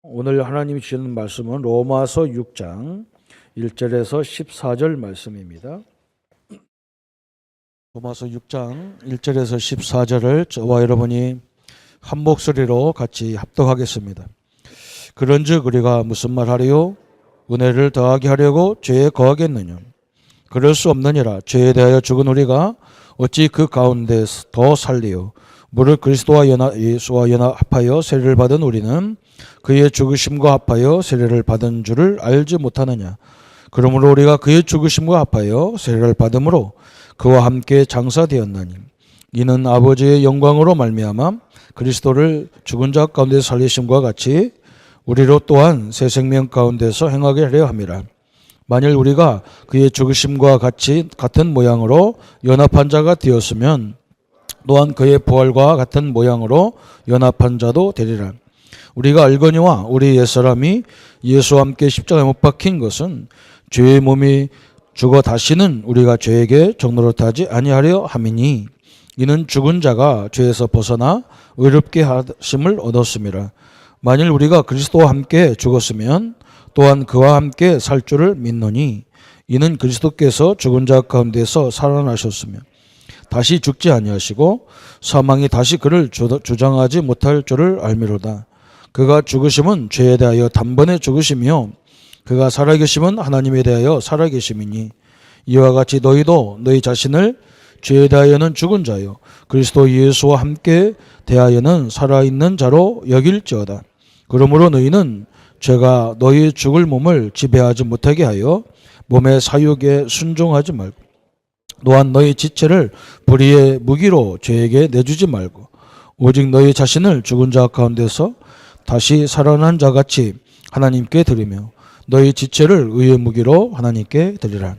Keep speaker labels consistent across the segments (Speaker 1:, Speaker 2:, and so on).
Speaker 1: 오늘 하나님이 주시는 말씀은 로마서 6장 1절에서 14절 말씀입니다. 로마서 6장 1절에서 14절을 저와 여러분이 한 목소리로 같이 합독하겠습니다. 그런즉 우리가 무슨 말하리요? 은혜를 더하게 하려고 죄에 거하겠느냐? 그럴 수 없느니라. 죄에 대하여 죽은 우리가 어찌 그 가운데 더 살리요? 무릇 그리스도와 예수와 연합하여 세례를 받은 우리는 그의 죽으심과 합하여 세례를 받은 줄을 알지 못하느냐? 그러므로 우리가 그의 죽으심과 합하여 세례를 받음으로 그와 함께 장사되었나니 이는 아버지의 영광으로 말미암아 그리스도를 죽은 자 가운데 살리심과 같이 우리로 또한 새 생명 가운데서 행하게 하려 함이라. 만일 우리가 그의 죽으심과 같은 모양으로 연합한 자가 되었으면 또한 그의 부활과 같은 모양으로 연합한 자도 되리라. 우리가 알거니와 우리 옛사람이 예수와 함께 십자가에 못 박힌 것은 죄의 몸이 죽어 다시는 우리가 죄에게 종노릇하지 아니하려 함이니 이는 죽은 자가 죄에서 벗어나 의롭게 하심을 얻었음이라. 만일 우리가 그리스도와 함께 죽었으면 또한 그와 함께 살 줄을 믿노니 이는 그리스도께서 죽은 자 가운데서 살아나셨으며 다시 죽지 아니하시고 사망이 다시 그를 주장하지 못할 줄을 알미로다. 그가 죽으심은 죄에 대하여 단번에 죽으시며 그가 살아계심은 하나님에 대하여 살아계심이니 이와 같이 너희도 너희 자신을 죄에 대하여는 죽은 자요 그리스도 예수와 함께 대하여는 살아있는 자로 여길지어다. 그러므로 너희는 죄가 너희 죽을 몸을 지배하지 못하게 하여 몸의 사욕에 순종하지 말고 또한 너희 지체를 불의의 무기로 죄에게 내주지 말고 오직 너희 자신을 죽은 자 가운데서 다시 살아난 자같이 하나님께 드리며 너희 지체를 의의 무기로 하나님께 드리라.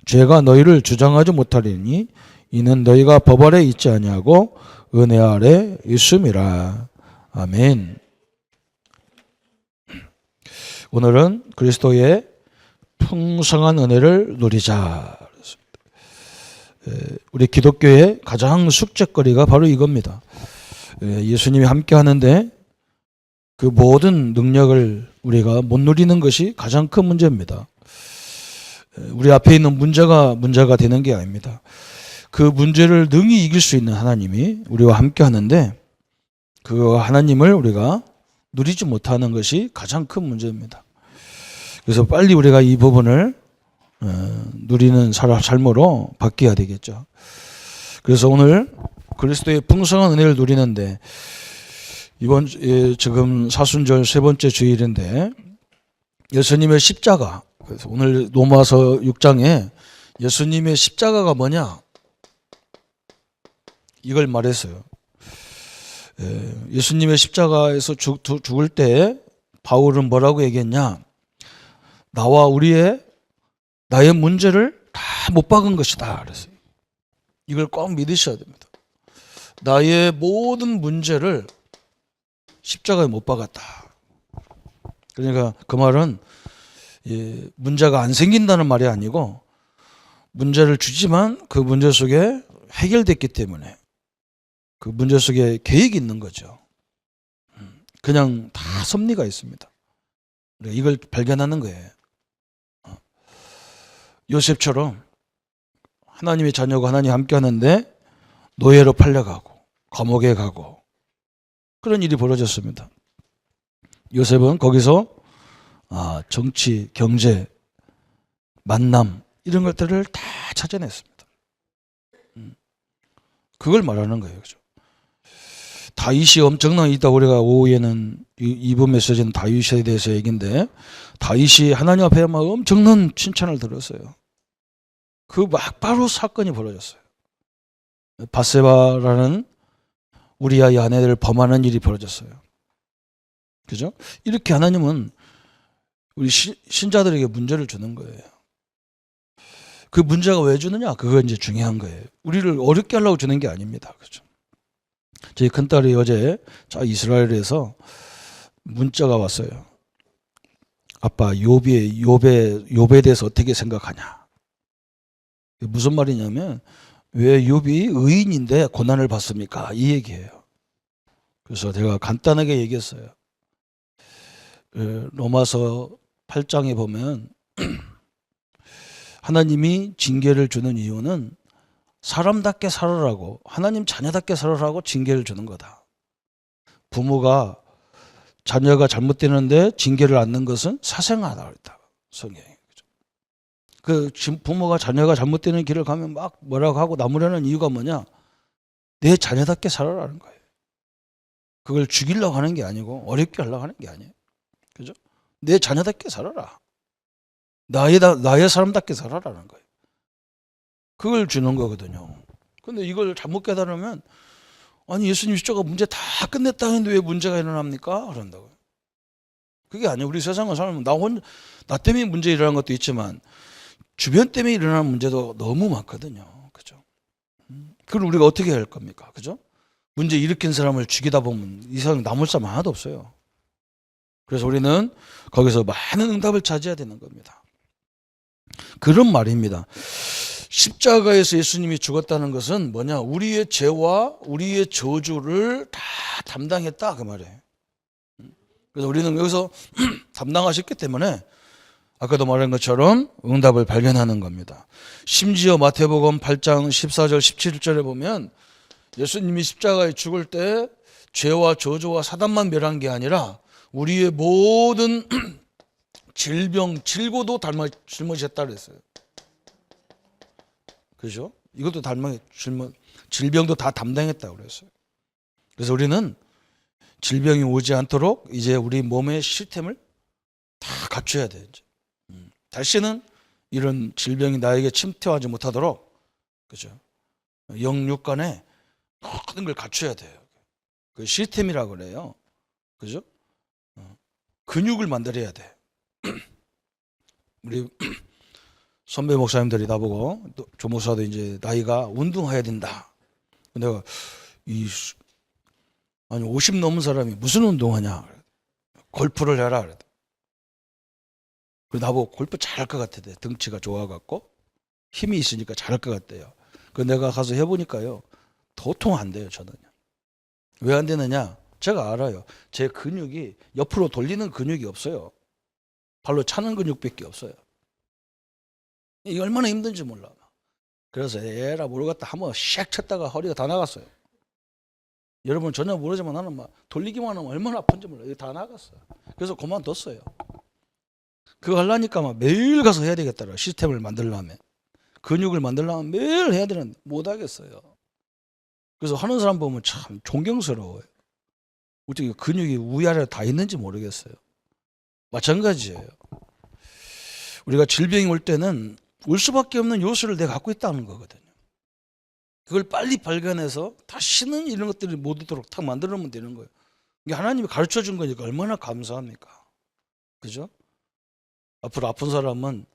Speaker 1: 죄가 너희를 주장하지 못하리니 이는 너희가 법 아래 있지 아니하고 은혜 아래 있음이라. 아멘. 오늘은 그리스도의 풍성한 은혜를 누리자. 우리 기독교의 가장 숙제거리가 바로 이겁니다. 예수님이 함께 하는데 그 모든 능력을 우리가 못 누리는 것이 가장 큰 문제입니다. 우리 앞에 있는 문제가 되는 게 아닙니다. 그 문제를 능히 이길 수 있는 하나님이 우리와 함께 하는데 그 하나님을 우리가 누리지 못하는 것이 가장 큰 문제입니다. 그래서 빨리 우리가 이 부분을 누리는 삶으로 바뀌어야 되겠죠. 그래서 오늘 그리스도의 풍성한 은혜를 누리는데 이번 지금 사순절 세 번째 주일인데 예수님의 십자가, 그래서 오늘 로마서 6장에 예수님의 십자가가 뭐냐 이걸 말했어요. 예수님의 십자가에서 죽을 때 바울은 뭐라고 얘기했냐? 나와 나의 문제를 다 못 박은 것이다 그랬어요. 이걸 꼭 믿으셔야 됩니다. 나의 모든 문제를 십자가에 못 박았다. 그러니까 그 말은 문제가 안 생긴다는 말이 아니고 문제를 주지만 그 문제 속에 해결됐기 때문에 그 문제 속에 계획이 있는 거죠. 그냥 다 섭리가 있습니다. 이걸 발견하는 거예요. 요셉처럼 하나님의 자녀가 하나님 함께 하는데 노예로 팔려가고 감옥에 가고 그런 일이 벌어졌습니다. 요셉은 거기서 정치, 경제, 만남 이런 것들을 다 찾아냈습니다. 그걸 말하는 거예요. 그죠? 다윗이 엄청나게 있다. 우리가 오후에는 이번 메시지는 다윗에 대해서 얘기인데 다윗이 하나님 앞에 막 엄청난 칭찬을 들었어요. 바로 사건이 벌어졌어요. 밧세바라는 우리아의 아내를 범하는 일이 벌어졌어요. 그죠? 이렇게 하나님은 우리 신자들에게 문제를 주는 거예요. 그 문제가 왜 주느냐? 그거 이제 중요한 거예요. 우리를 어렵게 하려고 주는 게 아닙니다. 그죠? 저희 큰딸이 어제 이스라엘에서 문자가 왔어요. 아빠, 욥에 대해서 어떻게 생각하냐? 무슨 말이냐면 왜 욥이 의인인데 고난을 받습니까? 이 얘기예요. 그래서 제가 간단하게 얘기했어요. 로마서 8장에 보면 하나님이 징계를 주는 이유는 사람답게 살아라고, 하나님 자녀답게 살아라고 징계를 주는 거다. 부모가 자녀가 잘못되는데 징계를 안 넣는 것은 사생아다 그랬다, 성경이. 그 부모가 자녀가 잘못되는 길을 가면 막 뭐라고 하고 나무라는 이유가 뭐냐? 내 자녀답게 살아라는 거예요. 그걸 죽이려고 하는 게 아니고 어렵게 하려고 하는 게 아니에요. 그죠? 내 자녀답게 살아라. 나의 사람답게 살아라는 거예요. 그걸 주는 거거든요. 근데 이걸 잘못 깨달으면, 아니 예수님 십자가 문제 다 끝냈다 했는데 왜 문제가 일어납니까? 그런다고요. 그게 아니에요. 우리 세상을 살면 나 때문에 문제 일어나는 것도 있지만 주변 때문에 일어나는 문제도 너무 많거든요. 그죠? 그걸 우리가 어떻게 할 겁니까? 그죠? 문제 일으킨 사람을 죽이다 보면 이 세상에 남을 사람 하나도 없어요. 그래서 우리는 거기서 많은 응답을 찾아야 되는 겁니다. 그런 말입니다. 십자가에서 예수님이 죽었다는 것은 뭐냐? 우리의 죄와 우리의 저주를 다 담당했다 그 말이에요. 그래서 우리는 여기서 담당하셨기 때문에 아까도 말한 것처럼 응답을 발견하는 겁니다. 심지어 마태복음 8장 14절 17절에 보면 예수님이 십자가에 죽을 때 죄와 저주와 사단만 멸한 게 아니라 우리의 모든 질병, 질고도 짊어지셨다 그랬어요. 그죠? 이것도 질병도 다 담당했다고 그랬어요. 그래서 우리는 질병이 오지 않도록 이제 우리 몸의 시스템을 다 갖춰야 돼요. 이제. 다시는 이런 질병이 나에게 침투하지 못하도록, 그죠? 영육 간에 모든 걸 갖춰야 돼요. 그 시스템이라고 그래요. 그죠? 근육을 만들어야 돼. 우리 선배 목사님들이 나보고, 조 목사도 이제 나이가 운동해야 된다. 내가 아니 50 넘은 사람이 무슨 운동하냐? 골프를 해라 그래. 그래서 나보고 골프 잘할 것 같대. 덩치가 좋아갖고 힘이 있으니까 잘할 것 같대요. 그 내가 가서 해보니까요, 도통 안 돼요. 저는. 왜 안 되느냐? 제가 알아요. 제 근육이 옆으로 돌리는 근육이 없어요. 발로 차는 근육밖에 없어요. 이게 얼마나 힘든지 몰라. 그래서 에라 모르겠다 한번 샥 쳤다가 허리가 다 나갔어요. 여러분 전혀 모르지만 나는 막 돌리기만 하면 얼마나 아픈지 몰라요. 다 나갔어요. 그래서 그만뒀어요. 그거 하려니까 막 매일 가서 해야 되겠더라. 시스템을 만들려면, 근육을 만들려면 매일 해야 되는데 못하겠어요. 그래서 하는 사람 보면 참 존경스러워요. 어떻게 근육이 위아래 다 있는지 모르겠어요. 마찬가지예요. 우리가 질병이 올 때는 올 수밖에 없는 요소를 내가 갖고 있다는 거거든요. 그걸 빨리 발견해서 다시는 이런 것들이 못 오도록 탁 만들어놓으면 되는 거예요. 이게 하나님이 가르쳐 준 거니까 얼마나 감사합니까? 그죠? 앞으로 아픈 사람은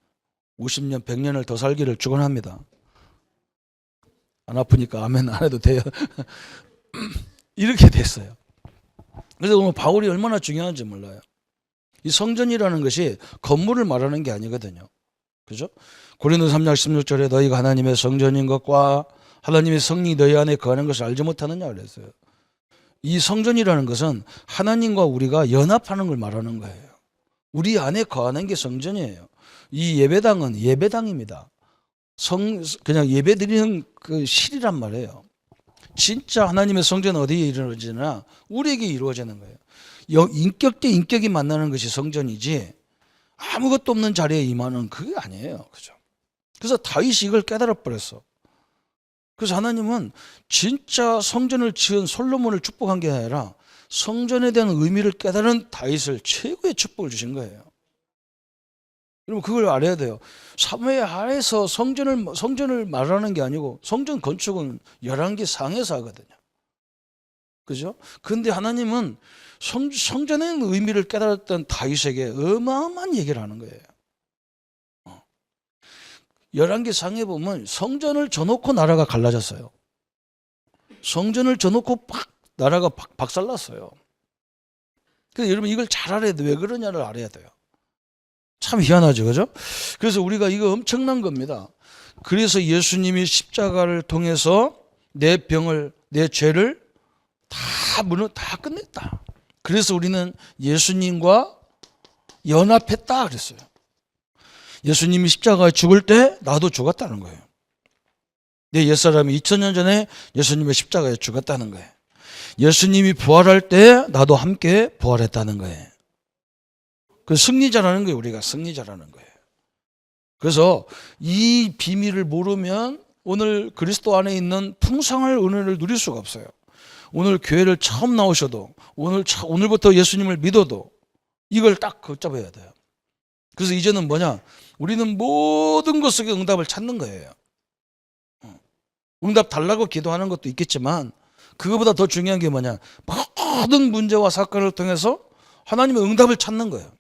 Speaker 1: 50년, 100년을 더 살기를 축원합니다. 안 아프니까 아멘 안 해도 돼요. 이렇게 됐어요. 그래서 오늘 바울이 얼마나 중요한지 몰라요. 이 성전이라는 것이 건물을 말하는 게 아니거든요. 그죠? 고린도서 3장 16절에 너희가 하나님의 성전인 것과 하나님의 성령이 너희 안에 거하는 것을 알지 못하느냐 그랬어요. 이 성전이라는 것은 하나님과 우리가 연합하는 걸 말하는 거예요. 우리 안에 거하는 게 성전이에요. 이 예배당은 예배당입니다. 그냥 예배 드리는 그 실이란 말이에요. 진짜 하나님의 성전은 어디에 이루어지나 우리에게 이루어지는 거예요. 인격 대 인격이 만나는 것이 성전이지 아무것도 없는 자리에 임하는 그게 아니에요. 그죠? 그래서 다윗이 이걸 깨달아 버렸어. 그래서 하나님은 진짜 성전을 지은 솔로몬을 축복한 게 아니라 성전에 대한 의미를 깨달은 다윗을 최고의 축복을 주신 거예요. 여러분 그걸 알아야 돼요. 사무엘 하에서 성전을 말하는 게 아니고 성전 건축은 열왕기 상에서 하거든요. 그죠? 그런데 하나님은 성전의 의미를 깨달았던 다윗에게 어마어마한 얘기를 하는 거예요. 열왕기 상에 보면 성전을 져놓고 나라가 갈라졌어요. 성전을 져놓고 나라가 박살났어요. 그래서 여러분 이걸 잘 알아야 돼요. 왜 그러냐를 알아야 돼요. 참 희한하죠, 그죠? 그래서 우리가 이거 엄청난 겁니다. 그래서 예수님이 십자가를 통해서 내 병을, 내 죄를 다 끝냈다. 그래서 우리는 예수님과 연합했다 그랬어요. 예수님이 십자가에 죽을 때 나도 죽었다는 거예요. 내 옛사람이 2000년 전에 예수님의 십자가에 죽었다는 거예요. 예수님이 부활할 때 나도 함께 부활했다는 거예요. 그 승리자라는 거예요. 우리가 승리자라는 거예요. 그래서 이 비밀을 모르면 오늘 그리스도 안에 있는 풍성한 은혜를 누릴 수가 없어요. 오늘 교회를 처음 나오셔도 오늘부터 예수님을 믿어도 이걸 딱 붙잡아야 돼요. 그래서 이제는 뭐냐? 우리는 모든 것 속에 응답을 찾는 거예요. 응답 달라고 기도하는 것도 있겠지만 그거보다 더 중요한 게 뭐냐? 모든 문제와 사건을 통해서 하나님의 응답을 찾는 거예요.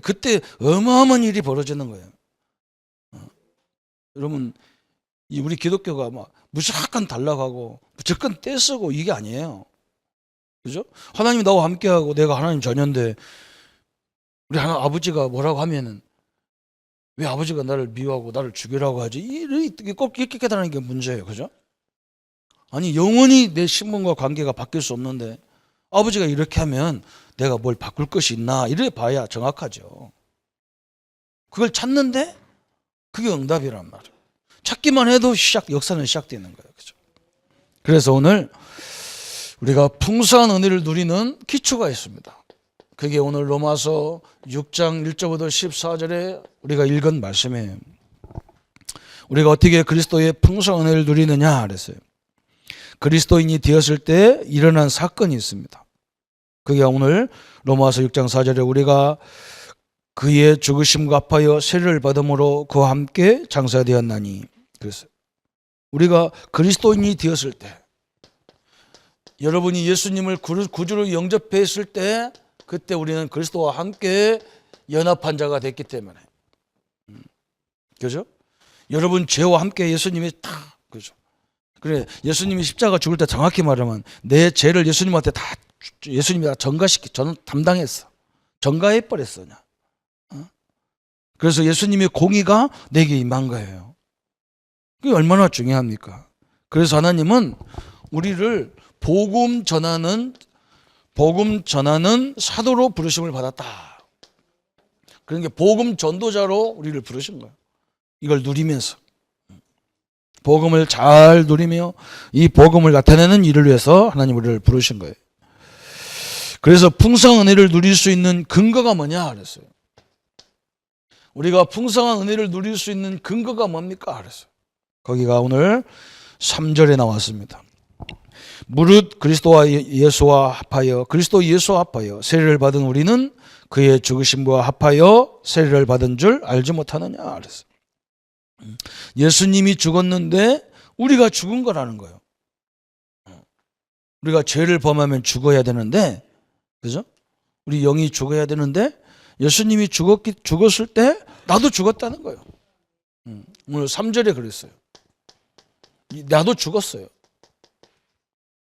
Speaker 1: 그때 어마어마한 일이 벌어지는 거예요. 여러분, 우리 기독교가 막 무조건 달라고 하고 무조건 떼쓰고 이게 아니에요. 그죠? 하나님이 나와 함께하고 내가 하나님 자녀인데 우리 하나 아버지가 뭐라고 하면은 왜 아버지가 나를 미워하고 나를 죽이라고 하지? 이렇게 꼭 이렇게 깨달는 게 문제예요. 그죠? 아니 영원히 내 신분과 관계가 바뀔 수 없는데 아버지가 이렇게 하면 내가 뭘 바꿀 것이 있나 이래 봐야 정확하죠. 그걸 찾는데 그게 응답이란 말이에요. 찾기만 해도 역사는 시작되는 거예요. 그죠? 그래서 오늘 우리가 풍성한 은혜를 누리는 기초가 있습니다. 그게 오늘 로마서 6장 1절부터 14절에 우리가 읽은 말씀이에요. 우리가 어떻게 그리스도의 풍성한 은혜를 누리느냐 그랬어요. 그리스도인이 되었을 때 일어난 사건이 있습니다. 그게 오늘 로마서 6장 4절에 우리가 그의 죽으심과 합하여 세례를 받음으로 그와 함께 장사되었나니 그랬어요. 우리가 그리스도인이 되었을 때 여러분이 예수님을 구주로 영접했을 때 그때 우리는 그리스도와 함께 연합한 자가 됐기 때문에 그죠? 여러분 죄와 함께 예수님이 다 그죠? 그래 예수님이 십자가 죽을 때 정확히 말하면 내 죄를 예수님한테 다 예수님이 다 저는 담당했어. 전가해 버렸어 그냥. 그래서 예수님의 공의가 내게 임한 거예요. 그게 얼마나 중요합니까? 그래서 하나님은 우리를 복음 전하는 사도로 부르심을 받았다. 그러니까 복음 전도자로 우리를 부르신 거예요. 이걸 누리면서 복음을 잘 누리며 이 복음을 나타내는 일을 위해서 하나님 우리를 부르신 거예요. 그래서 풍성한 은혜를 누릴 수 있는 근거가 뭐냐 그랬어요. 우리가 풍성한 은혜를 누릴 수 있는 근거가 뭡니까 그랬어요. 거기가 오늘 3절에 나왔습니다. 무릇 그리스도 예수와 합하여 세례를 받은 우리는 그의 죽으심과 합하여 세례를 받은 줄 알지 못하느냐 그랬어요. 예수님이 죽었는데 우리가 죽은 거라는 거예요. 우리가 죄를 범하면 죽어야 되는데 그죠? 우리 영이 죽어야 되는데 예수님이 죽었을 때 나도 죽었다는 거예요. 오늘 3절에 그랬어요. 나도 죽었어요.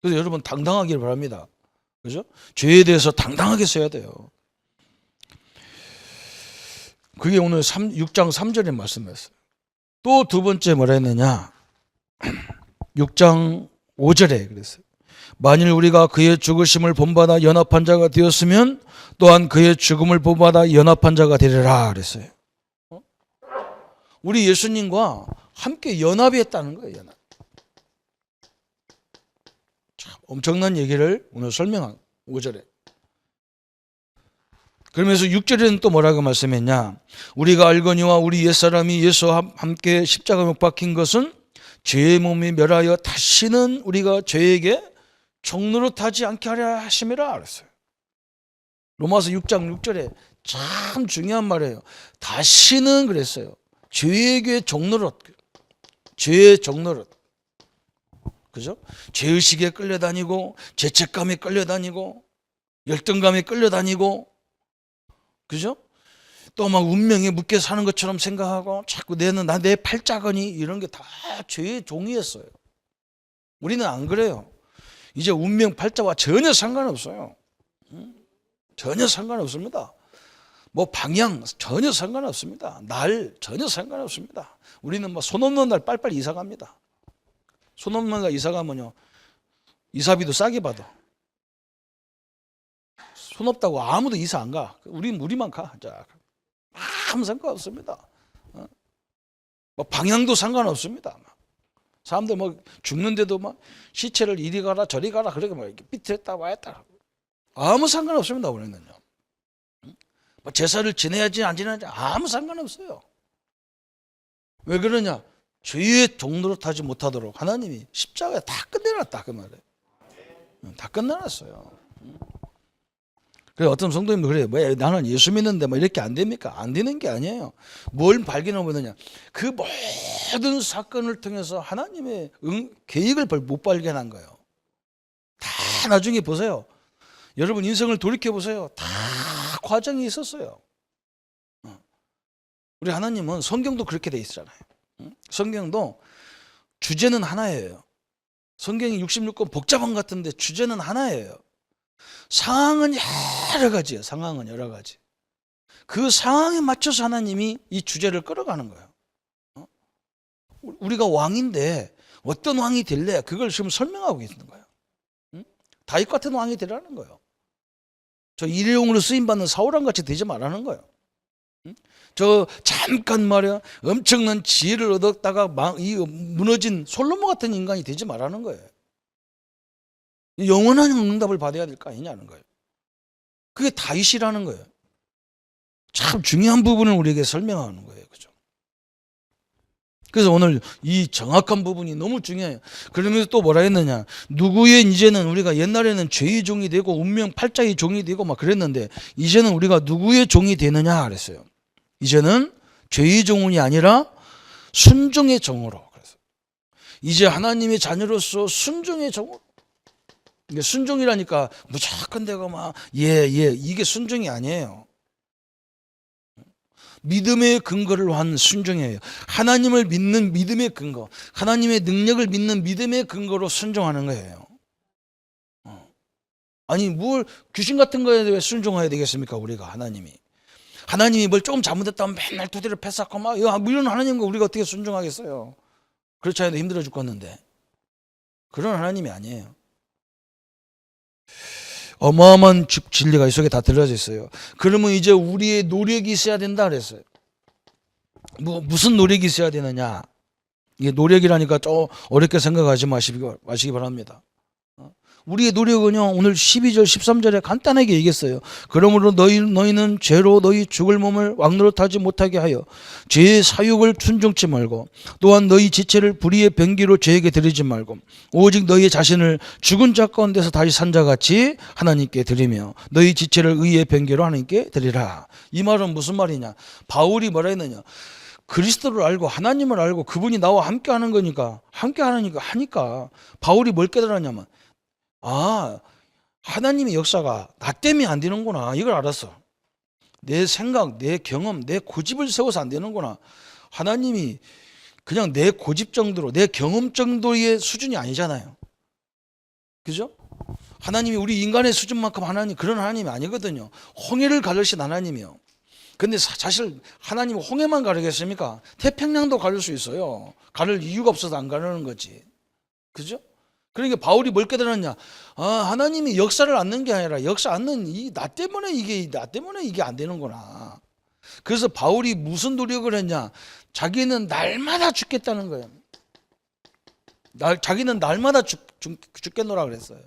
Speaker 1: 그래서 여러분 당당하길 바랍니다. 그죠? 죄에 대해서 당당하게 써야 돼요. 그게 오늘 6장 3절에 말씀했어요. 또 두 번째 뭐라 했느냐? 6장 5절에 그랬어요. 만일 우리가 그의 죽으심을 본받아 연합한 자가 되었으면 또한 그의 죽음을 본받아 연합한 자가 되리라 그랬어요. 우리 예수님과 함께 연합이 했다는 거예요. 연합. 참 엄청난 얘기를 오늘 설명한 5절에. 그러면서 6절에는 또 뭐라고 말씀했냐? 우리가 알거니와 우리 옛사람이 예수와 함께 십자가 못 박힌 것은 죄의 몸이 멸하여 다시는 우리가 죄에게 종노릇하지 않게 하려 하심이라 그랬어요. 로마서 6장 6절에 참 중요한 말이에요. 다시는 그랬어요. 죄에게 종노릇, 죄의 종노릇, 그죠? 죄의식에 끌려다니고 죄책감에 끌려다니고 열등감에 끌려다니고 그죠? 또 막 운명에 묶여 사는 것처럼 생각하고 자꾸 내 팔자거니 이런 게 다 죄의 종이었어요. 우리는 안 그래요. 이제 운명 팔자와 전혀 상관없어요. 전혀 상관없습니다. 뭐 방향 전혀 상관없습니다. 날 전혀 상관없습니다. 우리는 뭐 손 없는 날 빨리빨리 이사 갑니다. 손 없는 날 이사 가면요 이사비도 싸게 받아. 손 없다고 아무도 이사 안 가. 우리만 가. 자, 아무 상관없습니다. 뭐 방향도 상관없습니다. 사람들 뭐 죽는데도 막 시체를 이리 가라 저리 가라 그렇게 막 이렇게 삐뚤었다 와했다 아무 상관없습니다. 우리는요. 뭐 제사를 지내야지 안 지내야지 아무 상관없어요. 왜 그러냐? 죄의 종로로 타지 못하도록 하나님이 십자가에 다 끝내놨다 그 말이에요. 다 끝내놨어요. 그래 어떤 성도님도 그래요. 뭐 나는 예수 믿는데 뭐 이렇게 안 됩니까? 안 되는 게 아니에요. 뭘 발견하고 있느냐? 그 모든 사건을 통해서 하나님의 계획을 못 발견한 거예요. 다 나중에 보세요. 여러분 인생을 돌이켜 보세요. 다 과정이 있었어요. 우리 하나님은 성경도 그렇게 돼 있잖아요. 성경도 주제는 하나예요. 성경이 66권 복잡한 것 같은데 주제는 하나예요. 상황은 여러 가지예요. 상황은 여러 가지. 그 상황에 맞춰서 하나님이 이 주제를 끌어가는 거예요. 우리가 왕인데 어떤 왕이 될래? 그걸 지금 설명하고 있는 거예요. 다윗 같은 왕이 되라는 거예요. 저 일회용으로 쓰임받는 사울왕 같이 되지 말라는 거예요. 저 잠깐 말이야 엄청난 지혜를 얻었다가 무너진 솔로몬 같은 인간이 되지 말라는 거예요. 영원한 응답을 받아야 될 거 아니냐는 거예요. 그게 다윗이라는 거예요. 참 중요한 부분을 우리에게 설명하는 거예요. 그죠? 그래서 오늘 이 정확한 부분이 너무 중요해요. 그러면서 또 뭐라 했느냐? 누구의 이제는 우리가 옛날에는 죄의 종이 되고 운명 팔자의 종이 되고 막 그랬는데 이제는 우리가 누구의 종이 되느냐 그랬어요. 이제는 죄의 종이 아니라 순종의 종으로. 그래서 이제 하나님의 자녀로서 순종의 종으로. 순종이라니까 무조건 내가 막 이게 순종이 아니에요. 믿음의 근거를 한 순종이에요. 하나님을 믿는 믿음의 근거, 하나님의 능력을 믿는 믿음의 근거로 순종하는 거예요. 아니 뭘 귀신 같은 거에 왜 순종해야 되겠습니까? 우리가 하나님이 뭘 조금 잘못했다면 맨날 두드려 패싸고 막 이런 하나님과 우리가 어떻게 순종하겠어요? 그렇지 않아도 힘들어 죽겠는데 그런 하나님이 아니에요. 어마어마한 진리가 이 속에 다 들어져 있어요. 그러면 이제 우리의 노력이 있어야 된다 그랬어요. 무슨 노력이 있어야 되느냐? 이게 노력이라니까 좀 어렵게 생각하지 마시기 바랍니다. 우리의 노력은요 오늘 12절 13절에 간단하게 얘기했어요. 그러므로 너희는 죄로 너희 죽을 몸을 왕노릇하지 못하게 하여 죄의 사욕을 순종치 말고 또한 너희 지체를 불의의 병기로 죄에게 드리지 말고 오직 너희 자신을 죽은 자 가운데서 다시 산 자같이 하나님께 드리며 너희 지체를 의의 병기로 하나님께 드리라. 이 말은 무슨 말이냐? 바울이 뭐라 했느냐? 그리스도를 알고 하나님을 알고 그분이 나와 함께 하는 거니까 하니까 바울이 뭘 깨달았냐면 하나님의 역사가 나 때문에 안 되는구나. 이걸 알았어. 내 생각, 내 경험, 내 고집을 세워서 안 되는구나. 하나님이 그냥 내 고집 정도로, 내 경험 정도의 수준이 아니잖아요. 그죠? 하나님이 우리 인간의 수준만큼 그런 하나님이 아니거든요. 홍해를 가르신 하나님이요. 근데 사실 하나님은 홍해만 가르겠습니까? 태평양도 가를 수 있어요. 가를 이유가 없어서 안 가르는 거지. 그죠? 그러니까 바울이 뭘 깨달았냐? 하나님이 역사를 않는 게 아니라 역사 않는 나 때문에 이게 안 되는구나. 그래서 바울이 무슨 노력을 했냐? 자기는 날마다 죽겠다는 거예요. 자기는 날마다 죽겠노라 그랬어요.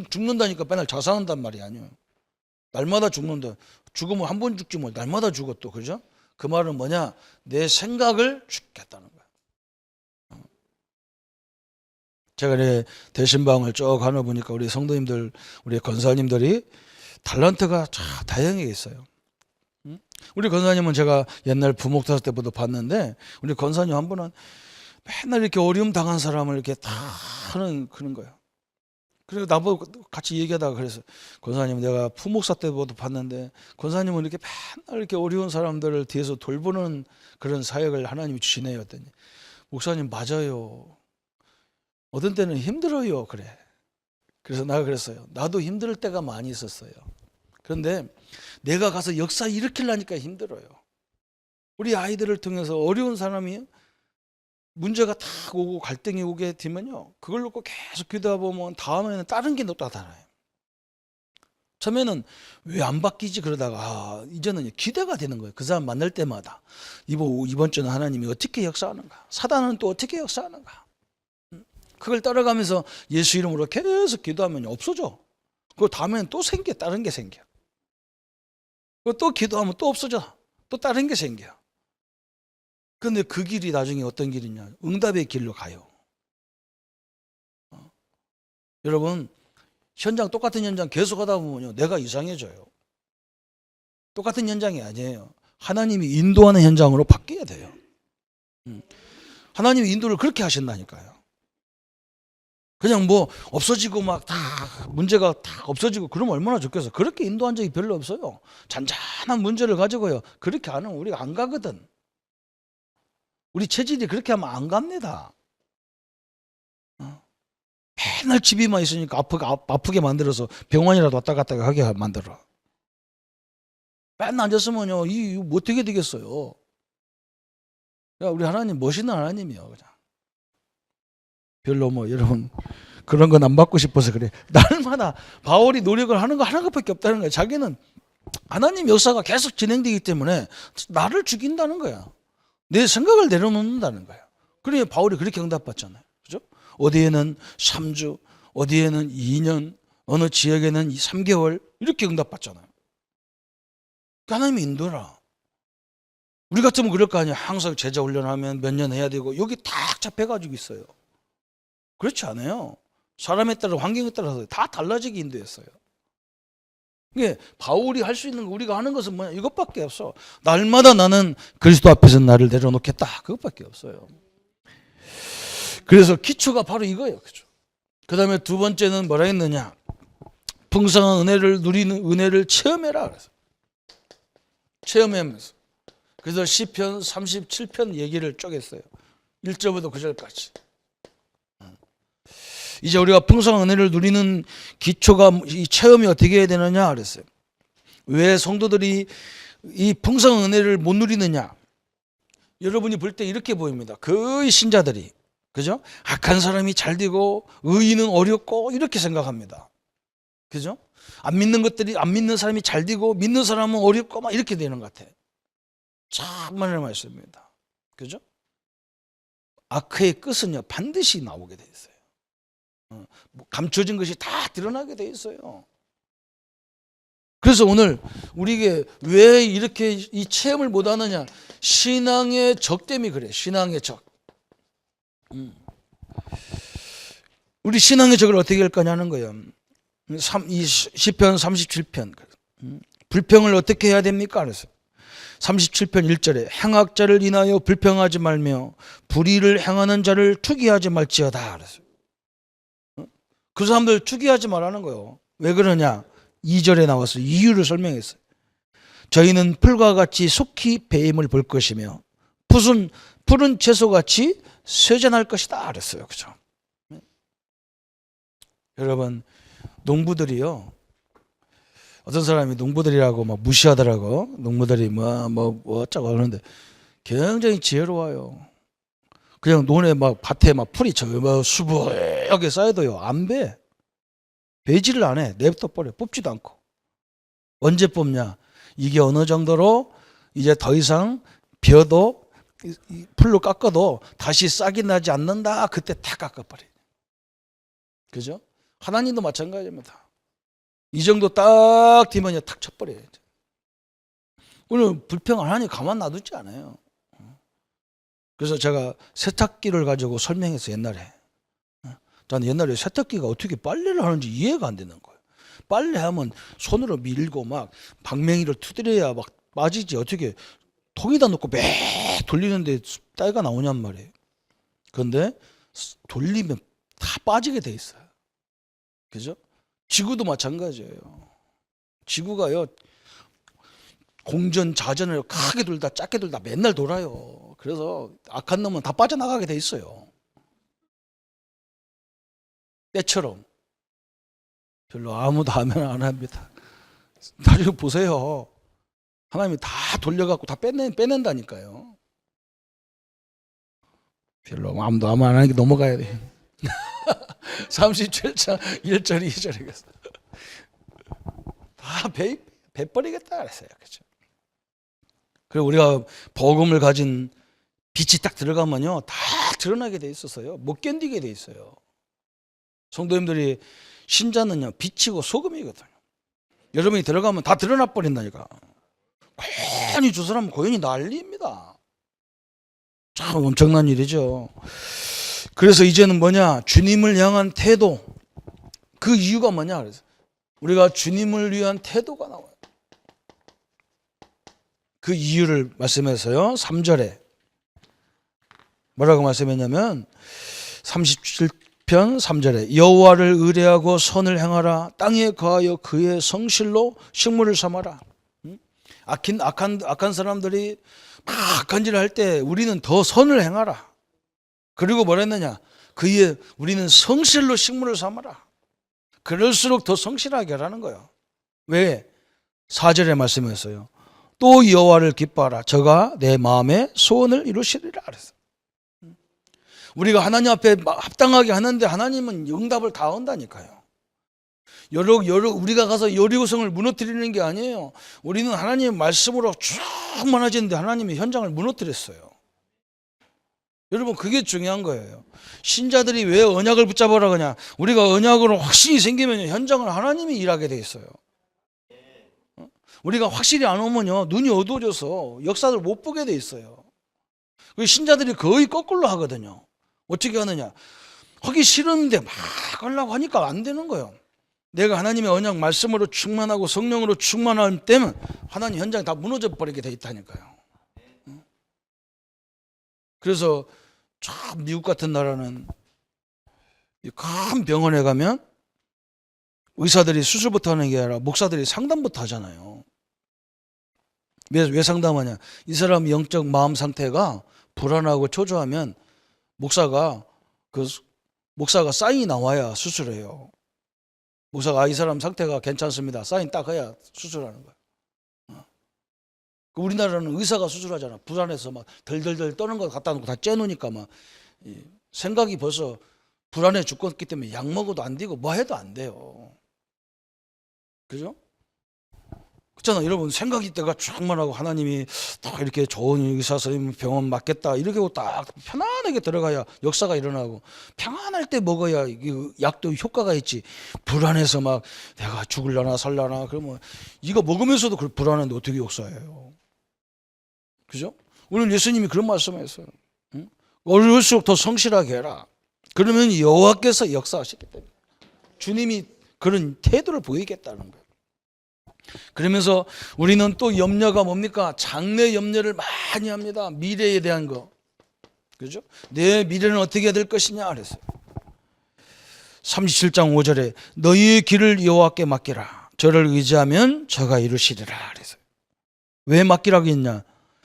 Speaker 1: 죽는다니까 맨날 자살한단 말이 아니에요. 날마다 죽는다. 죽으면 한 번 죽지 뭐 날마다 죽어 또 그죠? 그 말은 뭐냐? 내 생각을 죽겠다는 거예요. 제가 대신방을 쭉 가나 보니까 우리 성도님들, 우리 권사님들이 탤런트가 다양하게 있어요. 우리 권사님은 제가 옛날 부목사 때부터 봤는데 우리 권사님 한 분은 맨날 이렇게 어려움 당한 사람을 이렇게 다 하는 그런 거예요. 그리고 나보고 같이 얘기하다가 그래서 권사님 내가 부목사 때부터 봤는데 권사님은 이렇게 맨날 이렇게 어려운 사람들을 뒤에서 돌보는 그런 사역을 하나님이 주시네요 했더니 목사님 맞아요. 어떤 때는 힘들어요. 그래. 그래서 내가 그랬어요. 나도 힘들 때가 많이 있었어요. 그런데 내가 가서 역사 일으키려니까 힘들어요. 우리 아이들을 통해서 어려운 사람이 문제가 다 오고 갈등이 오게 되면요. 그걸 놓고 계속 기도하다 보면 다음에는 다른 게 나타나요. 처음에는 왜 안 바뀌지 그러다가 이제는 기대가 되는 거예요. 그 사람 만날 때마다 이번 주는 하나님이 어떻게 역사하는가, 사단은 또 어떻게 역사하는가. 그걸 따라가면서 예수 이름으로 계속 기도하면 없어져. 그 다음에는 또 다른 게 생겨. 또 기도하면 또 없어져. 또 다른 게 생겨. 근데 그 길이 나중에 어떤 길이냐? 응답의 길로 가요. 여러분, 똑같은 현장 계속 하다 보면요, 내가 이상해져요. 똑같은 현장이 아니에요. 하나님이 인도하는 현장으로 바뀌어야 돼요. 하나님이 인도를 그렇게 하신다니까요. 그냥 뭐 없어지고 막 다 문제가 다 없어지고 그러면 얼마나 좋겠어. 그렇게 인도한 적이 별로 없어요. 잔잔한 문제를 가지고요, 그렇게 안 하면 우리가 안 가거든. 우리 체질이 그렇게 하면 안 갑니다. 맨날 집에만 있으니까 아프게 만들어서 병원이라도 왔다 갔다 하게 만들어. 맨날 앉았으면요, 이거 어떻게 되겠어요? 야, 우리 하나님 멋있는 하나님이요. 그냥. 별로 뭐 여러분 그런 건 안 받고 싶어서 그래. 날마다 바울이 노력을 하는 거 하나밖에 없다는 거야. 자기는 하나님 역사가 계속 진행되기 때문에 나를 죽인다는 거야. 내 생각을 내려놓는다는 거야. 그러니 바울이 그렇게 응답받잖아요. 그죠? 어디에는 3주, 어디에는 2년, 어느 지역에는 3개월 이렇게 응답받잖아요. 하나님이 인도라. 우리 같으면 그럴 거 아니야. 항상 제자 훈련하면 몇 년 해야 되고 여기 딱 잡혀가지고 있어요. 그렇지 않아요. 사람에 따라 환경에 따라서 다 달라지게 인도했어요. 이게 바울이 할 수 있는 거, 우리가 하는 것은 뭐냐? 이것밖에 없어. 날마다 나는 그리스도 앞에서 나를 내려놓겠다. 그것밖에 없어요. 그래서 기초가 바로 이거예요. 그죠? 그 다음에 두 번째는 뭐라 했느냐? 풍성한 은혜를 누리는 은혜를 체험해라. 그래서 체험하면서. 그래서 시편 37편 얘기를 쪼갰어요. 1절부터 9절까지. 이제 우리가 풍성한 은혜를 누리는 기초가, 이 체험이 어떻게 해야 되느냐 그랬어요. 왜 성도들이 이 풍성한 은혜를 못 누리느냐? 여러분이 볼 때 이렇게 보입니다. 거의 신자들이, 그죠? 악한 사람이 잘 되고 의인은 어렵고 이렇게 생각합니다. 그죠? 안 믿는 사람이 잘 되고 믿는 사람은 어렵고 막 이렇게 되는 것 같아. 참만의 말씀입니다. 그죠? 악의 끝은요 반드시 나오게 돼 있어요. 감춰진 것이 다 드러나게 돼 있어요. 그래서 오늘 우리에게 왜 이렇게 이 체험을 못 하느냐? 신앙의 적 때문에 그래. 신앙의 적. 우리 신앙의 적을 어떻게 할 거냐는 거예요. 이 시편 37편. 불평을 어떻게 해야 됩니까? 그래서 37편 1절에 행악자를 인하여 불평하지 말며 불의를 행하는 자를 투기하지 말지어다. 그래서 그 사람들 투기하지 말라는 거예요. 왜 그러냐? 2절에 나와서 이유를 설명했어요. 저희는 풀과 같이 속히 배임을 볼 것이며 푸른 채소같이 쇠잔할 것이다 그랬어요. 그죠? 여러분, 농부들이요, 어떤 사람이 농부들이라고 막 무시하더라고. 농부들이 뭐 어쩌고 하는데 굉장히 지혜로워요. 그냥 논에 막 밭에 막 풀이 수북하게 쌓여도요 안 배. 배지를 안 해. 냅둬 버려. 뽑지도 않고. 언제 뽑냐? 이게 어느 정도로 이제 더 이상 벼도 풀로 깎아도 다시 싹이 나지 않는다. 그때 다 깎아버려. 그죠? 하나님도 마찬가지입니다. 이 정도 딱 되면 탁 쳐버려요. 오늘 불평 하나님 가만 놔두지 않아요. 그래서 제가 세탁기를 가지고 설명했어요. 옛날에. 저는 옛날에 세탁기가 어떻게 빨래를 하는지 이해가 안 되는 거예요. 빨래하면 손으로 밀고 막 방맹이를 두드려야 막 빠지지. 어떻게 통에다 놓고 매 돌리는데 때가 나오냔 말이에요. 그런데 돌리면 다 빠지게 돼 있어요. 그죠? 지구도 마찬가지예요. 지구가요 공전자전을 크게 돌다 작게 돌다 맨날 돌아요. 그래서 악한 놈은 다 빠져나가게 돼 있어요. 때처럼. 별로 아무도 아멘 안 합니다. 나중에 보세요. 하나님이 다 돌려갖고 다 빼낸다니까요. 별로 아무도 아멘 안 하니까 넘어가야 돼. 37장 1절 2절에 다 베버리겠다 그랬어요. 그렇죠? 그리고 우리가 복음을 가진 빛이 딱 들어가면요, 다 드러나게 돼 있었어요. 못 견디게 돼 있어요. 성도님들이 신자는요, 빛이고 소금이거든요. 여러분이 들어가면 다 드러나 버린다니까. 고연히 두 사람은 고연히 난리입니다. 참 엄청난 일이죠. 그래서 이제는 뭐냐, 주님을 향한 태도. 그 이유가 뭐냐 그래서 우리가 주님을 위한 태도가 나와요. 그 이유를 말씀해서요, 3절에 뭐라고 말씀했냐면 37편 3절에 여호와를 의뢰하고 선을 행하라. 땅에 거하여 그의 성실로 식물을 삼아라. 악한 사람들이 막 악한 일을 할 때 우리는 더 선을 행하라. 그리고 뭐라 했느냐, 우리는 성실로 식물을 삼아라. 그럴수록 더 성실하게 하라는 거예요. 왜? 4절에 말씀했어요. 또 여호와를 기뻐하라. 저가 내 마음의 소원을 이루시리라 그랬어요. 우리가 하나님 앞에 합당하게 하는데 하나님은 응답을 다 한다니까요. 우리가 가서 여리고성을 무너뜨리는 게 아니에요. 우리는 하나님의 말씀으로 쭉 많아지는데 하나님이 현장을 무너뜨렸어요. 여러분, 그게 중요한 거예요. 신자들이 왜 언약을 붙잡으라 그러냐, 우리가 언약으로 확신이 생기면 현장을 하나님이 일하게 돼 있어요. 우리가 확실히 안 오면요, 눈이 어두워져서 역사를 못 보게 돼 있어요. 신자들이 거의 거꾸로 하거든요. 어떻게 하느냐, 하기 싫은데 막 하려고 하니까 안 되는 거예요. 내가 하나님의 언약 말씀으로 충만하고 성령으로 충만할 때면 하나님 현장이 다 무너져 버리게 돼 있다니까요. 그래서 참 미국 같은 나라는 큰 병원에 가면 의사들이 수술부터 하는 게 아니라 목사들이 상담부터 하잖아요. 왜 상담하냐, 이 사람 영적 마음 상태가 불안하고 초조하면 목사가 사인이 나와야 수술해요. 목사가 이 사람 상태가 괜찮습니다, 사인 딱 해야 수술하는 거예요. 우리나라는 의사가 수술하잖아. 불안해서 막 덜덜덜 떠는 거 갖다 놓고 다 째놓으니까 막 생각이 벌써 불안해 죽겠기 때문에 약 먹어도 안 되고 뭐 해도 안 돼요. 그죠? 그렇잖아. 여러분, 생각이 때가 충만하고 하나님이 딱 이렇게 좋은 의사 선생님 병원 맡겠다 이렇게 하고 딱 편안하게 들어가야 역사가 일어나고, 평안할 때 먹어야 약도 효과가 있지. 불안해서 막 내가 죽을려나 살려나 그러면 이거 먹으면서도 불안한데 어떻게 역사해요? 그죠? 오늘 예수님이 그런 말씀하셨어요. 어려울수록 더 성실하게 해라. 그러면 여호와께서 역사하시기 때문에 주님이 그런 태도를 보이겠다는 거예요. 그러면서 우리는 또 염려가 뭡니까? 장래 염려를 많이 합니다. 미래에 대한 거. 그죠? 내 미래는 어떻게 될 것이냐 그랬어요. 37장 5절에 너희의 길을 여호와께 맡기라. 저를 의지하면 저가 이루시리라 그랬어요. 왜 맡기라고 했냐?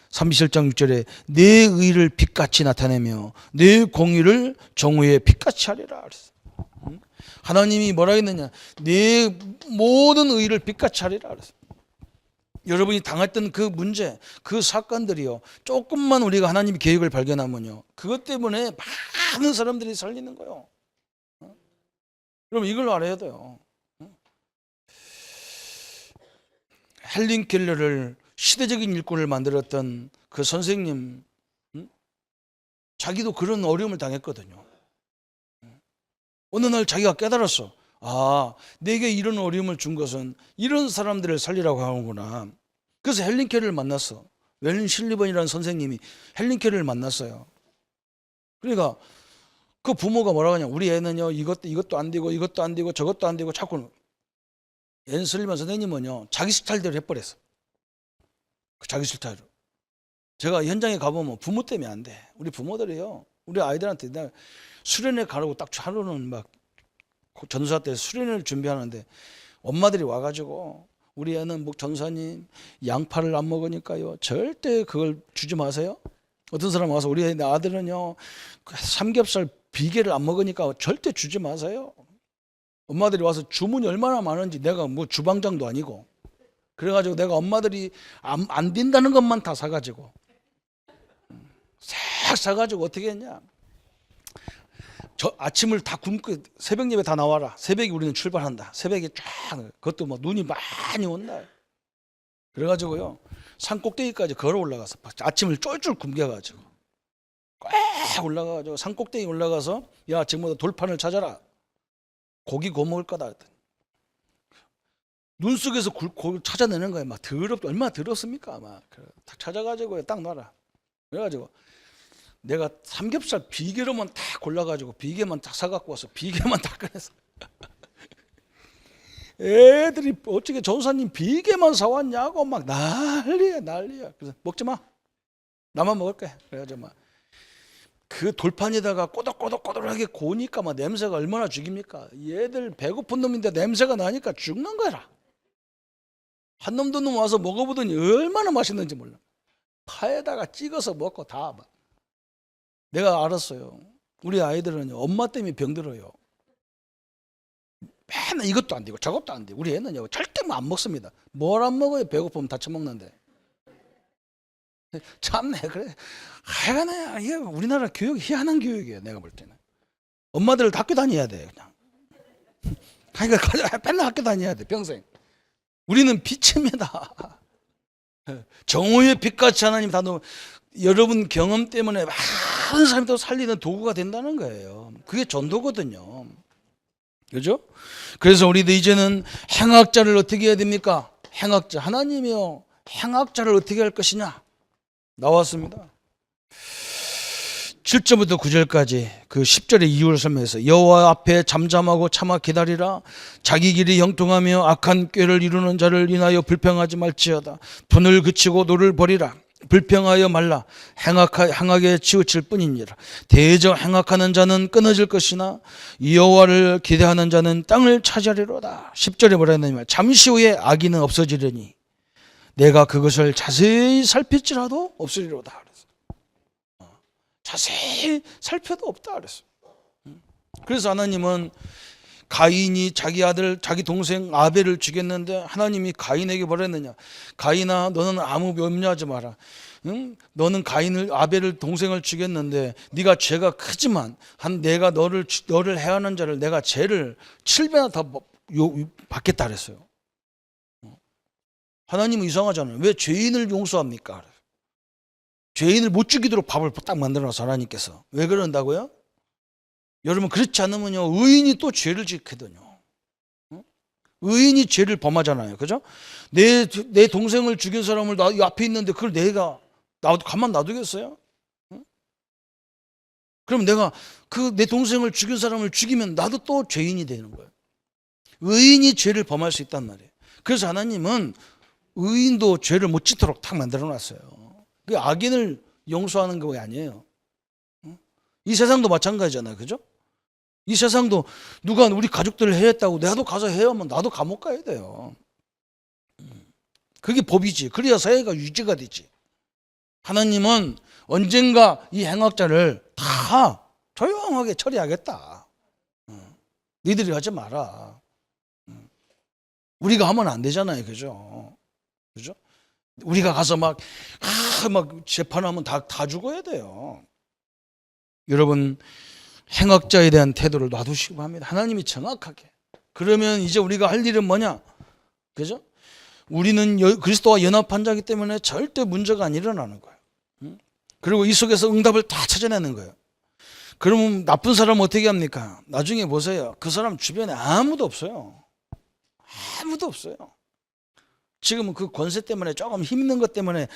Speaker 1: 37장 6절에 내 의를 빛같이 나타내며 내 공의를 정오의 빛같이 하리라 그랬어요. 하나님이 뭐라 했느냐? 내 모든 의를 빛같이 하리라 그랬어요. 여러분이 당했던 그 문제, 그 사건들이요, 조금만 우리가 하나님의 계획을 발견하면요, 그것 때문에 많은 사람들이 살리는 거예요. 여러분, 이걸 알아야 돼요. 헬린 켈러를 시대적인 일꾼을 만들었던 그 선생님, 자기도 그런 어려움을 당했거든요. 어느 날 자기가 깨달았어. 아, 내게 이런 어려움을 준 것은 이런 사람들을 살리라고 하는구나. 그래서 헬린 켈러를 만났어. 웰린 실리번이라는 선생님이 헬린 켈러를 만났어요. 그러니까 그 부모가 뭐라고 하냐, 우리 애는요 이것도 안 되고 이것도 안 되고 저것도 안 되고 자꾸. 앤 슬리번 선생님은요 자기 스타일대로 해버렸어. 자기 스타일로. 제가 현장에 가보면 부모 때문에 안 돼. 우리 부모들이요, 우리 아이들한테 수련회 가라고 딱 하루는 막 전도사 때 수련회를 준비하는데 엄마들이 와가지고 우리 애는 뭐 전사님 양파를 안 먹으니까요 절대 그걸 주지 마세요. 어떤 사람 와서 우리 아들은요 삼겹살 비계를 안 먹으니까 절대 주지 마세요. 엄마들이 와서 주문이 얼마나 많은지, 내가 뭐 주방장도 아니고, 그래가지고 내가 엄마들이 안 된다는 것만 다 사가지고 싹 사가지고 어떻게 했냐, 저 아침을 다 굶고 새벽 예배 다 나와라. 새벽에 우리는 출발한다. 새벽에 쫙 그것도 뭐 눈이 많이 온다. 그래가지고요 산 꼭대기까지 걸어 올라가서 아침을 쫄쫄 굶겨가지고 꽉 올라가가지고 산 꼭대기 올라가서 야 지금부터 돌판을 찾아라. 고기 구워 먹을 거다. 눈 속에서 고기 찾아내는 거예요. 막 더럽 얼마나 더럽습니까? 막 딱 찾아가지고 딱 놔라. 그래가지고 내가 삼겹살 비계로만 딱 골라가지고 비계만 딱 사갖고 와서 비계만 딱 꺼내서 애들이 어떻게 전사님 비계만 사왔냐고 막 난리야. 그래서 먹지 마. 나만 먹을 거야. 그래가지고 막 그 돌판에다가 꼬덕꼬덕꼬덕하게 고니까 막 냄새가 얼마나 죽입니까? 얘들 배고픈 놈인데 냄새가 나니까 죽는 거라. 한 놈도 놈 와서 먹어보더니 얼마나 맛있는지 몰라. 파에다가 찍어서 먹고 다 막. 내가 알았어요. 우리 아이들은 엄마 때문에 병들어요. 맨날 이것도 안 되고 저것도 안 되고 우리 애는요 절대 안 먹습니다. 뭘 안 먹어요? 배고프면 다 처먹는데. 참네. 그래 하여간에 이게 우리나라 교육 희한한 교육이에요. 내가 볼 때는 엄마들 학교 다녀야 돼. 그냥 그러니까 맨날 학교 다녀야 돼 평생. 우리는 빛입니다. 정오의 빛같이 하나님 다 여러분 경험 때문에 많은 사람이 또 살리는 도구가 된다는 거예요. 그게 전도거든요. 그죠? 그래서 우리도 이제는 행악자를 어떻게 해야 됩니까? 행악자. 하나님이요. 행악자를 어떻게 할 것이냐? 나왔습니다. 7절부터 9절까지 그 10절의 이유를 설명해서 여호와 앞에 잠잠하고 참아 기다리라. 자기 길이 형통하며 악한 꾀를 이루는 자를 인하여 불평하지 말지어다. 분을 그치고 노를 버리라. 불평하여 말라. 행악에 치우칠 뿐이니라. 대저 행악하는 자는 끊어질 것이나 여호와를 기대하는 자는 땅을 차지하리로다. 10절에 뭐라 했느냐? 잠시 후에 악인은 없어지려니 내가 그것을 자세히 살필지라도 없으리로다. 자세히 살펴도 없다 그랬어. 그래서 하나님은 가인이 자기 아들 자기 동생 아벨을 죽였는데 하나님이 가인에게 뭐라 했느냐? 가인아 너는 아무 염려하지 마라. 응? 너는 아벨을 동생을 죽였는데 네가 죄가 크지만 내가 너를 해하는 자를 내가 죄를 7배나 더 받겠다 그랬어요. 하나님은 이상하잖아요. 왜 죄인을 용서합니까? 죄인을 못 죽이도록 밥을 딱 만들어놔서 하나님께서. 왜 그런다고요? 여러분 그렇지 않으면요 의인이 또 죄를 짓거든요. 의인이 죄를 범하잖아요. 그죠? 내 동생을 죽인 사람을 나 앞에 있는데 그걸 내가 가만 놔두겠어요? 그럼 내가 내 동생을 죽인 사람을 죽이면 나도 또 죄인이 되는 거예요. 의인이 죄를 범할 수 있단 말이에요. 그래서 하나님은 의인도 죄를 못 짓도록 딱 만들어놨어요. 그 악인을 용서하는 거 아니에요. 이 세상도 마찬가지잖아요. 그죠? 이 세상도 누가 우리 가족들을 해했다고 나도 가서 해야만 나도 감옥 가야 돼요. 그게 법이지. 그래야 사회가 유지가 되지. 하나님은 언젠가 이 행악자를 다 조용하게 처리하겠다. 니들이 하지 마라. 우리가 하면 안 되잖아요. 그죠? 그죠? 우리가 가서 막 재판하면 다 죽어야 돼요. 여러분, 행악자에 대한 태도를 놔두시기 바랍니다. 하나님이 정확하게. 그러면 이제 우리가 할 일은 뭐냐? 그죠? 우리는 그리스도와 연합한 자이기 때문에 절대 문제가 안 일어나는 거예요. 그리고 이 속에서 응답을 다 찾아내는 거예요. 그러면 나쁜 사람은 어떻게 합니까? 나중에 보세요. 그 사람 주변에 아무도 없어요. 아무도 없어요. 지금은 그 권세 때문에 조금 힘있는 것 때문에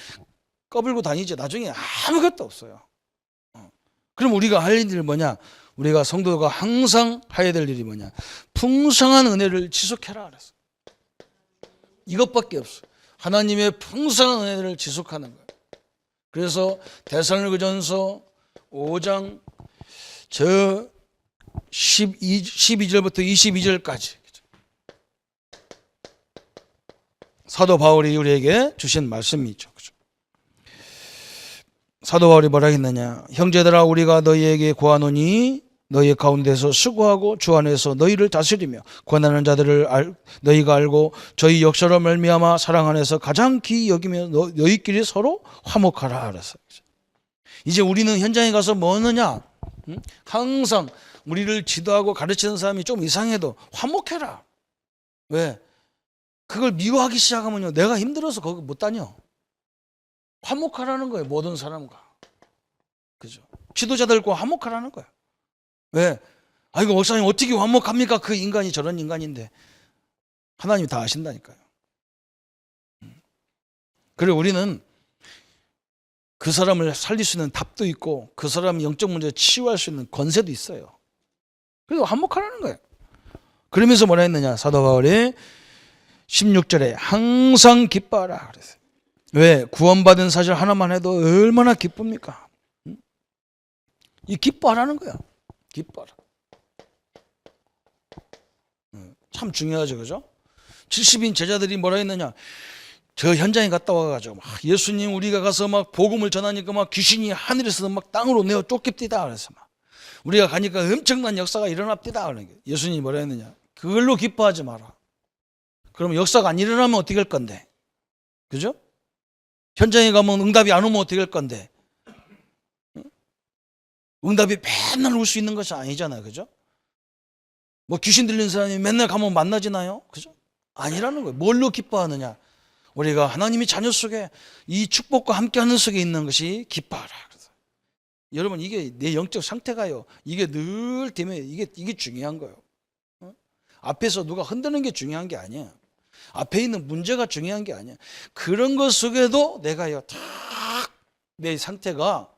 Speaker 1: 꺼불고 다니지 나중에 아무것도 없어요. 그럼 우리가 할 일이 뭐냐? 우리가 성도가 항상 해야 될 일이 뭐냐? 풍성한 은혜를 지속해라 그랬어. 이것밖에 없어. 하나님의 풍성한 은혜를 지속하는 거예요. 그래서 데살로니가전서 5장 12절부터 22절까지 사도 바울이 우리에게 주신 말씀이죠. 사도 바울이 뭐라 했느냐? 형제들아 우리가 너희에게 구하노니 너희 가운데서 수고하고 주 안에서 너희를 다스리며 권하는 자들을 너희가 알고 저희 역사로 말미암아 사랑 안에서 가장 귀히 여기며 너희끼리 서로 화목하라 그랬어요. 이제 우리는 현장에 가서 뭐 하느냐? 항상 우리를 지도하고 가르치는 사람이 좀 이상해도 화목해라. 왜? 그걸 미워하기 시작하면요, 내가 힘들어서 거기 못 다녀. 화목하라는 거예요, 모든 사람과. 그죠? 지도자들과 화목하라는 거예요. 왜? 아이고, 목사님 어떻게 화목합니까? 그 인간이 저런 인간인데. 하나님이 다 아신다니까요. 그리고 우리는 그 사람을 살릴 수 있는 답도 있고 그 사람의 영적 문제를 치유할 수 있는 권세도 있어요. 그래서 화목하라는 거예요. 그러면서 뭐라 했느냐, 사도 바울이 16절에 항상 기뻐하라 그랬어요. 왜? 구원받은 사실 하나만 해도 얼마나 기쁩니까? 이 기뻐하라는 거야. 기뻐하라. 참 중요하죠, 그죠? 70인 제자들이 뭐라 했느냐, 저 현장에 갔다 와가지고 막 예수님 우리가 가서 막 복음을 전하니까 막 귀신이 하늘에서 막 땅으로 내어 쫓깁디다. 그래서 막 우리가 가니까 엄청난 역사가 일어납디다. 그러니까 예수님이 뭐라 했느냐, 그걸로 기뻐하지 마라. 그러면 역사가 안 일어나면 어떻게 할 건데? 그죠? 현장에 가면 응답이 안 오면 어떻게 할 건데? 응답이 맨날 올 수 있는 것이 아니잖아요. 그죠? 뭐 귀신 들린 사람이 맨날 가면 만나지나요? 그죠? 아니라는 거예요. 뭘로 기뻐하느냐? 우리가 하나님의 자녀 속에 이 축복과 함께하는 속에 있는 것이 기뻐하라. 그래서 여러분, 이게 내 영적 상태가요, 이게 늘 때문에 이게 중요한 거예요. 앞에서 누가 흔드는 게 중요한 게 아니야. 앞에 있는 문제가 중요한 게 아니야. 그런 것 속에도 내가요, 딱 내 상태가,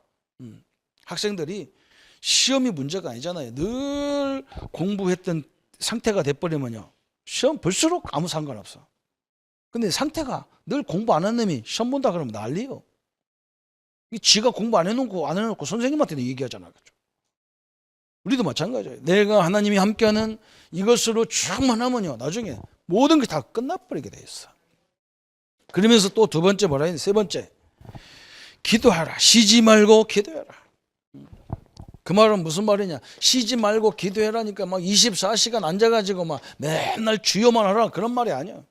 Speaker 1: 학생들이 시험이 문제가 아니잖아요. 늘 공부했던 상태가 돼버리면요, 시험 볼수록 아무 상관없어. 근데 상태가 늘 공부 안 한 놈이 시험 본다 그러면 난리요. 지가 공부 안 해놓고 선생님한테도 얘기하잖아. 그죠? 우리도 마찬가지예요. 내가 하나님이 함께하는 이것으로 충만하면요, 나중에 모든 게 다 끝나버리게 돼 있어. 그러면서 또 두 번째 뭐라 했는데, 세 번째, 기도하라. 쉬지 말고 기도해라. 그 말은 무슨 말이냐, 쉬지 말고 기도해라니까 막 24시간 앉아가지고 막 맨날 주여만 하라, 그런 말이 아니야.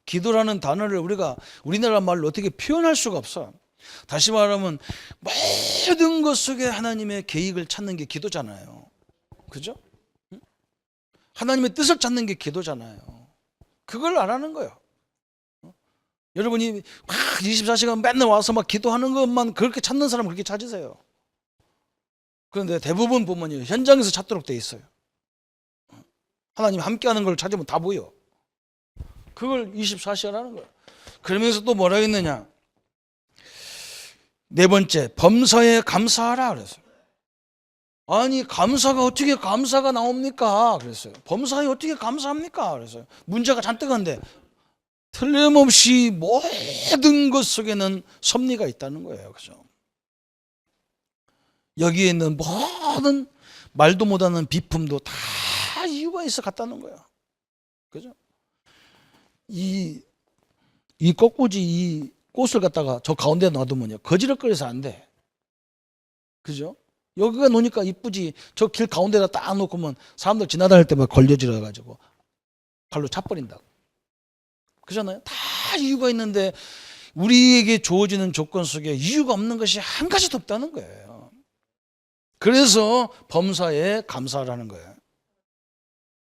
Speaker 1: 기도라는 단어를 우리가 우리나라 말로 어떻게 표현할 수가 없어. 다시 말하면 모든 것 속에 하나님의 계획을 찾는 게 기도잖아요. 그죠? 하나님의 뜻을 찾는 게 기도잖아요. 그걸 안 하는 거예요. 여러분이 막 24시간 맨날 와서 막 기도하는 것만 그렇게 찾는 사람 그렇게 찾으세요. 그런데 대부분 보면요, 현장에서 찾도록 돼 있어요. 하나님 함께하는 걸 찾으면 다 보여. 그걸 24시간 하는 거예요. 그러면서 또 뭐라 했느냐, 네 번째, 범사에 감사하라 그랬어요. 아니, 감사가 어떻게 감사가 나옵니까? 그랬어요. 범사에 어떻게 감사합니까? 그랬어요. 문제가 잔뜩 한데 틀림없이 모든 것 속에는 섭리가 있다는 거예요. 그죠? 여기에 있는 모든 말도 못하는 비품도 다 이유가 있어 갔다는 거야. 그죠? 이 꽃꽂이 이 꽃을 갖다가 저 가운데 놔두면요, 거지럭거려서 안 돼. 그죠? 여기가 놓으니까 이쁘지. 저 길 가운데다 딱 놓고면 사람들 지나다닐 때만 걸려지러 가지고 발로 차버린다고. 그잖아요? 다 이유가 있는데 우리에게 주어지는 조건 속에 이유가 없는 것이 한 가지도 없다는 거예요. 그래서 범사에 감사하라는 거예요.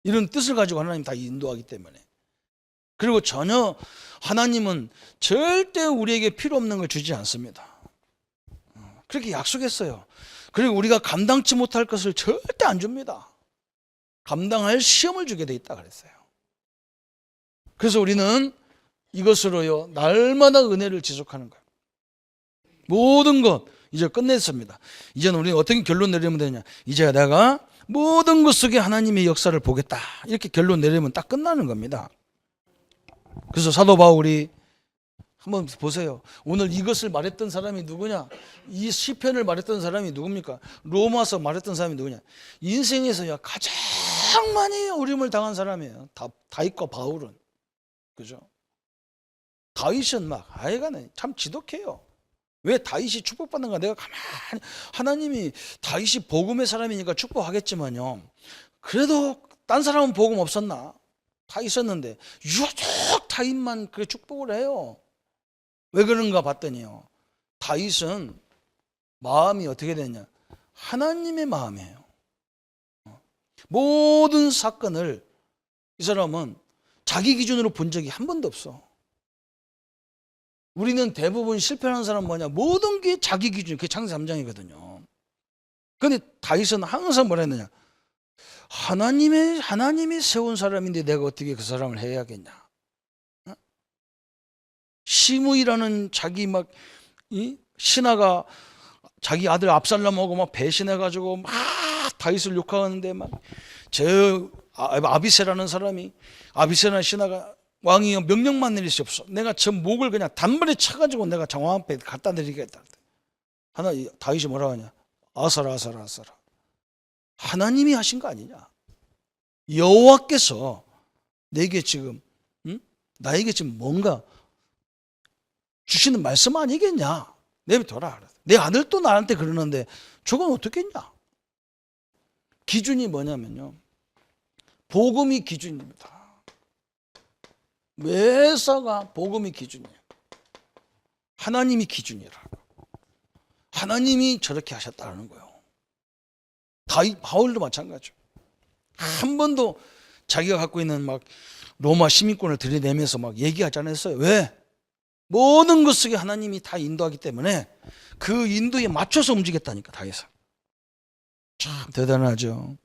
Speaker 1: 이런 뜻을 가지고 하나님 다 인도하기 때문에. 그리고 전혀 하나님은 절대 우리에게 필요 없는 걸 주지 않습니다. 그렇게 약속했어요. 그리고 우리가 감당치 못할 것을 절대 안 줍니다. 감당할 시험을 주게 돼 있다 그랬어요. 그래서 우리는 이것으로요, 날마다 은혜를 지속하는 거예요. 모든 것 이제 끝냈습니다. 이제는 우리는 어떻게 결론 내리면 되냐, 이제 내가 모든 것 속에 하나님의 역사를 보겠다, 이렇게 결론 내리면 딱 끝나는 겁니다. 그래서 사도 바울이 한번 보세요. 오늘 이것을 말했던 사람이 누구냐? 이 시편을 말했던 사람이 누굽니까? 로마서 말했던 사람이 누구냐? 인생에서야 가장 많이 어려움을 당한 사람이에요. 다윗과 바울은. 그죠? 다윗은 막 하여간에 참 지독해요. 왜 다윗이 축복받는가? 내가 가만히, 하나님이 다윗이 복음의 사람이니까 축복하겠지만요, 그래도 딴 사람은 복음 없었나? 다 있었는데 유독 다윗만 그 축복을 해요. 왜 그런가 봤더니요, 다윗은 마음이 어떻게 되냐, 하나님의 마음이에요. 모든 사건을 이 사람은 자기 기준으로 본 적이 한 번도 없어. 우리는 대부분 실패하는 사람 뭐냐? 모든 게 자기 기준. 그게 창세기 3장이거든요. 그런데 다윗은 항상 뭐라 했느냐? 하나님이 세운 사람인데 내가 어떻게 그 사람을 해야겠냐? 시므이라는 자기 신하가 자기 아들 압살롬하고 막 배신해가지고 막 다윗을 욕하는데 막 아비새라는 사람이 아비새라는 신하가 왕이 명령만 내리시옵소서. 내가 저 목을 그냥 단번에 차가지고 내가 장왕 앞에 갖다 드리겠다. 다윗이 뭐라고 하냐? 아사라. 하나님이 하신 거 아니냐? 여호와께서 내게 지금 나에게 지금 뭔가 주시는 말씀 아니겠냐? 내버려둬라. 내 아들도 나한테 그러는데 저건 어떻겠냐? 기준이 뭐냐면요, 복음이 기준입니다. 매사가 복음이 기준이에요. 하나님이 기준이라고. 하나님이 저렇게 하셨다는 거예요. 바울도 마찬가지죠. 한 번도 자기가 갖고 있는 막 로마 시민권을 들이내면서 막 얘기하지 않았어요. 왜? 모든 것 속에 하나님이 다 인도하기 때문에 그 인도에 맞춰서 움직였다니까. 다해서 참 대단하죠.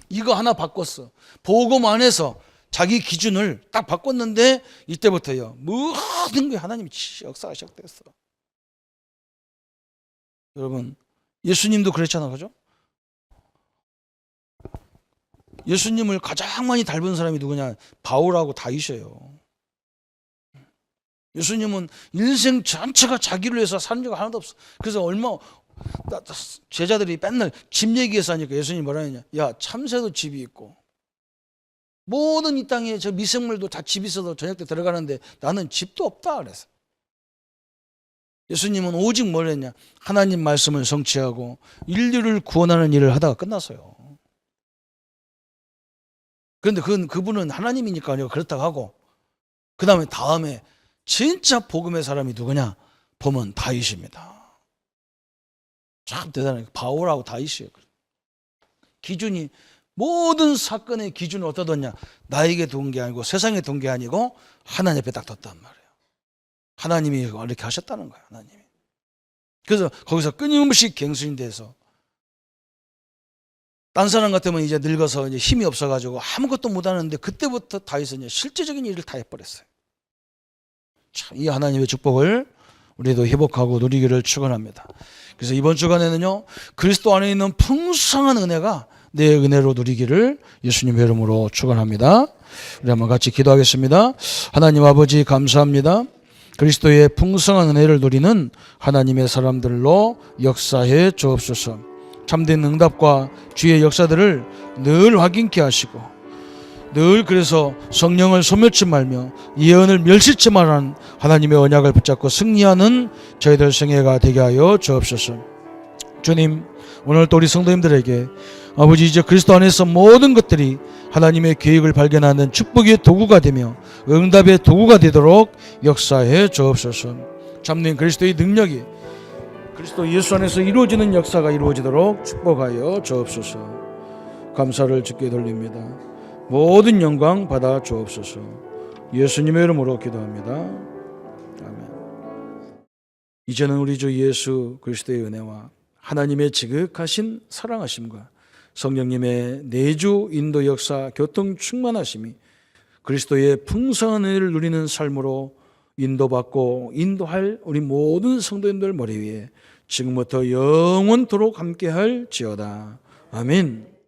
Speaker 1: 이거 하나 바꿨어. 복음 안에서 자기 기준을 딱 바꿨는데 이때부터요 모든 게 하나님이 역사가 시작됐어. 여러분, 예수님도 그랬잖아, 그죠? 예수님을 가장 많이 닮은 사람이 누구냐? 바울하고 다윗이에요. 예수님은 인생 전체가 자기를 위해서 사는 적이 하나도 없어. 그래서 제자들이 맨날 집 얘기해서 하니까 예수님이 뭐라 했냐? 야, 참새도 집이 있고 모든 이 땅에 저 미생물도 다 집이 있어도 저녁 때 들어가는데 나는 집도 없다 그래서. 예수님은 오직 뭘 했냐? 하나님 말씀을 성취하고 인류를 구원하는 일을 하다가 끝났어요. 그런데 그분은 하나님이니까 그렇다고 하고 그 다음에 진짜 복음의 사람이 누구냐? 보면 다윗입니다. 참 대단해요. 바울하고 다윗이에요. 기준이, 모든 사건의 기준을 어디다 뒀냐? 나에게 둔 게 아니고 세상에 둔 게 아니고 하나님 앞에 딱 뒀단 말이에요. 하나님이 이렇게 하셨다는 거예요. 하나님이. 그래서 거기서 끊임없이 갱신이 돼서 딴 사람 같으면 이제 늙어서 이제 힘이 없어가지고 아무것도 못하는데 그때부터 다윗은 실제적인 일을 다 해버렸어요. 참, 이 하나님의 축복을 우리도 회복하고 누리기를 축원합니다. 그래서 이번 주간에는요 그리스도 안에 있는 풍성한 은혜가 내 은혜로 누리기를 예수님의 이름으로 축원합니다. 우리 한번 같이 기도하겠습니다. 하나님 아버지 감사합니다. 그리스도의 풍성한 은혜를 누리는 하나님의 사람들로 역사해 주옵소서. 참된 응답과 주의 역사들을 늘 확인케 하시고 늘 그래서 성령을 소멸치 말며 예언을 멸시치 말하는 하나님의 언약을 붙잡고 승리하는 저희들 생애가 되게 하여 주옵소서. 주님, 오늘 또 우리 성도님들에게 아버지 이제 그리스도 안에서 모든 것들이 하나님의 계획을 발견하는 축복의 도구가 되며 응답의 도구가 되도록 역사해 주옵소서. 참된 그리스도의 능력이 그리스도 예수 안에서 이루어지는 역사가 이루어지도록 축복하여 주옵소서. 감사를 주께 돌립니다. 모든 영광 받아 주옵소서. 예수님의 이름으로 기도합니다. 아멘. 이제는 우리 주 예수 그리스도의 은혜와 하나님의 지극하신 사랑하심과 성령님의 내주 인도 역사 교통 충만하심이 그리스도의 풍성한 은혜를 누리는 삶으로 인도받고 인도할 우리 모든 성도님들 머리 위에 지금부터 영원토록 함께할지어다. 아멘.